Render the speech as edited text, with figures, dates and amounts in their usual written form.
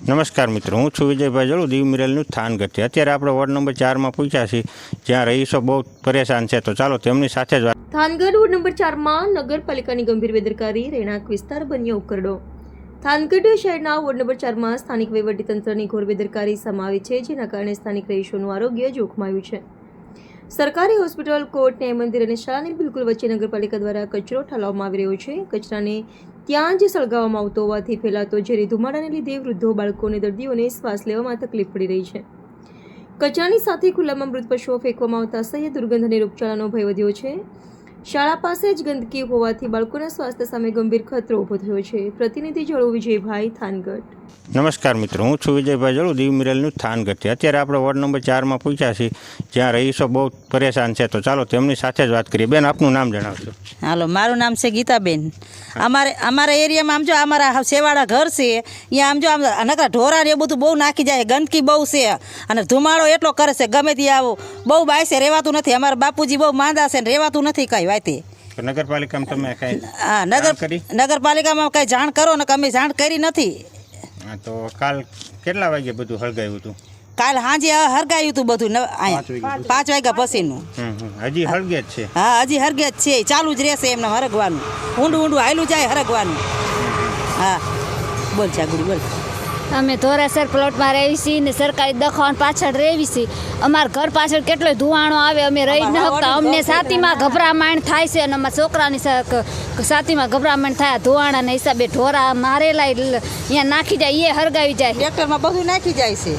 નમસ્કાર મિત્રો, હું છું વિજયભાઈ જળુ, દીવ મિરેલનું થાનગઢથી. અત્યારે આપણે વોર્ડ નંબર 4માં પહોંચ્યા છીએ, જ્યાં રહીશો બહુ પરેશાન છે. તો ચાલો તેમની સાથે જ વાત. થાનગઢ વોર્ડ નંબર 4માં નગરપાલિકાની ગંભીર બેદરકારી, રહેણાંક વિસ્તાર બન્યો ઉકરડો. થાનગઢ શહેરના વોર્ડ નંબર 4માં સ્થાનિક વહીવટીતંત્રની ઘોર બેદરકારી સમાવી છે, જેના કારણે સ્થાનિક રહીશોનું આરોગ્ય જોખમાયું છે. સરકારી હોસ્પિટલ, કોર્ટ, ન્યાય મંદિર અને શાળાની બિલકુલ વચ્ચે નગરપાલિકા દ્વારા કચરો ઠાલવવામાં આવી રહ્યો છે. કચરાને ત્યાં જ સળગાવવામાં આવતો હોવાથી ફેલાતો ઝેરી ધુમાડાને લીધે વૃદ્ધો, બાળકો અને દર્દીઓને શ્વાસ લેવામાં તકલીફ પડી રહી છે. કચરાની સાથે ખુલ્લામાં મૃત પશુઓ ફેંકવામાં આવતા અસહ્ય દુર્ગંધ અને રોગચાળાનો ભય વધ્યો છે. શાળા પાસે જ ગંદકી હોવાથી બાળકોના સ્વાસ્થ્ય સામે ગંભીર ખતરો ઊભો થયો છે. પ્રતિનિધિ જળુ, વિજયભાઈ, થાનગઢ. નમસ્કાર મિત્રો, હું છું વિજયભાઈ જળુ, દીવ મિરેલનું થાનગઢથી. અત્યારે આપણે વોર્ડ નંબર 4માં પહોંચ્યા છીએ, જ્યાં રહીશો બહુ પરેશાન છે. તો ચાલો તેમની સાથે જ વાત કરીએ. બેન, આપનું નામ જણાવશો? હાલો, મારું નામ છે ગીતાબેન. અમારા એરિયામાં આમ જો અમારા સેવાળા ઘર છે, અહીંયા આમ જો નકરા ઢોરા ને એ બધું બહુ નાખી જાય, ગંદકી બહુ છે અને ધુમાડો એટલો કરે છે, ગમે ત્યાં આવો બહુ બાયસે રહેવાતું નથી. અમારા બાપુજી બહુ માંદા છે ને રહેવાતું નથી કાંઈ વાતે. નગરપાલિકામાં તમે કાંઈ નગરપાલિકામાં કાંઈ જાણ કરો ને, અમે જાણ કરી નથી. તો કાલ કેટલા વાગે બધું હળગાવ્યું હતું? કાલ સાંજે હરગાયું હતું બધું, અહીંયા 5 વાગ્યા પછીનું. હજી હળગે જ છે? હા, હજી હરગે જ છે, ચાલુ જ રહેશે એમને હરગવાનું, ઊંડું હાયલું જાય હરગવાનું. હા, બોલ ચાગુડી બોલ. અમે ધોરાસર પ્લોટમાં રહી છીએ ને સરકારી દવાખાના પાછળ રહી છીએ. અમારા ઘર પાછળ કેટલો ધુવાણો આવે, અમે રહી જ ન શકતા. અમને છાતીમાં ગભરામણ થાય છે અને અમારા છોકરાની છાતીમાં ગભરામણ થાય. ધુવાણાના હિસાબે ઢોરા મારેલા અહીંયા નાખી જાય, એ હરગાવી જાય, ટ્રેક્ટરમાં બધું નાખી જાય છે.